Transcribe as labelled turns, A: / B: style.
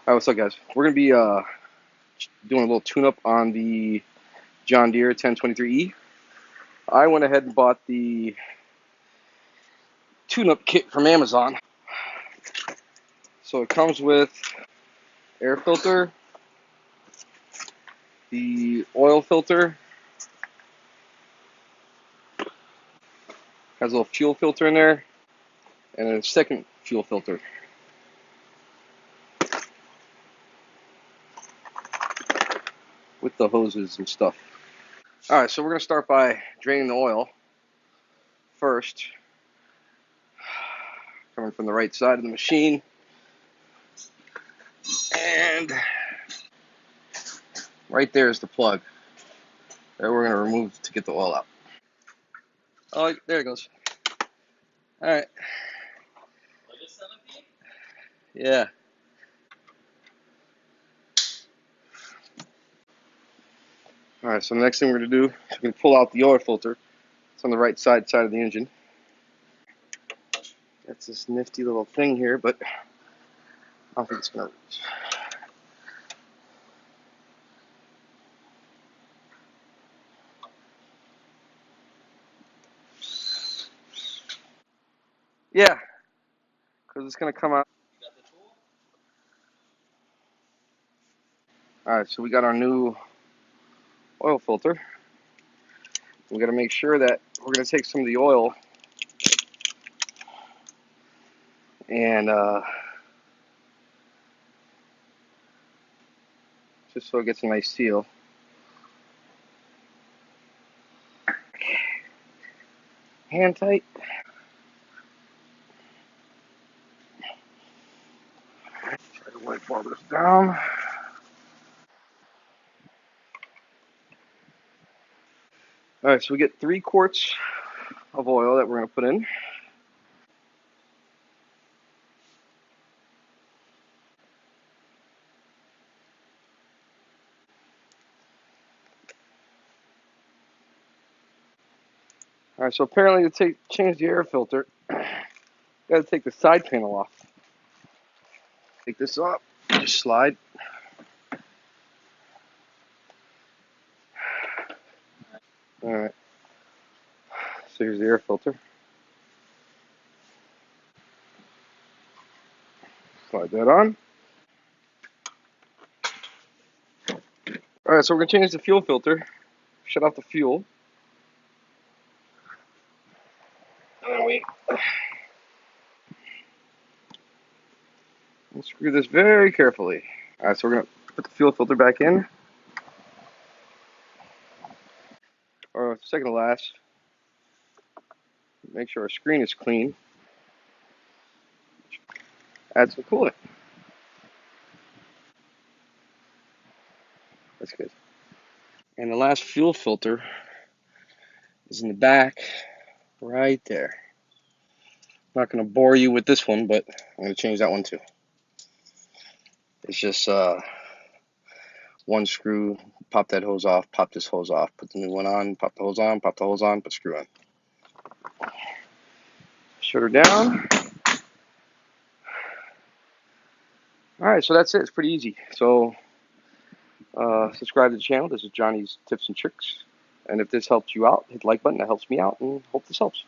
A: Alright, what's up, guys? We're going to be doing a little tune-up on the John Deere 1023E. I went ahead and bought the tune-up kit from Amazon. So it comes with air filter, the oil filter, has a little fuel filter in there, and a second fuel filter. With the hoses and stuff. Alright, so we're going to start by draining the oil first. Coming from the right side of the machine. And right there is the plug that we're going to remove to get the oil out. Oh, there it goes. Alright. Yeah. Alright, so the next thing we're going to do is we're going to pull out the oil filter. It's on the right side of the engine. That's this nifty little thing here, but I don't think it's going to reach. Yeah, because it's going to come out. Alright, so we got our new oil filter. We got to make sure that we're going to take some of the oil and just so it gets a nice seal. Hand tight. Try to wipe all this down. Alright, so we get 3 quarts of oil that we're going to put in. Alright, so apparently to change the air filter, you got to take the side panel off. Take this off, just slide. Alright, so here's the air filter. Slide that on. Alright, so we're going to change the fuel filter. Shut off the fuel. And screw this very carefully. Alright, so we're going to put the fuel filter back in. Or second to last. Make sure our screen is clean. Add some coolant. That's good. And the last fuel filter is in the back, right there. I'm not going to bore you with this one, but I'm going to change that one too. It's just one screw, pop that hose off, pop this hose off, put the new one on, pop the hose on, pop the hose on, put screw on. Shut her down. Alright, so that's it. It's pretty easy. So subscribe to the channel. This is Johnny's Tips and Tricks. And if this helped you out, hit the like button. That helps me out, and hope this helps.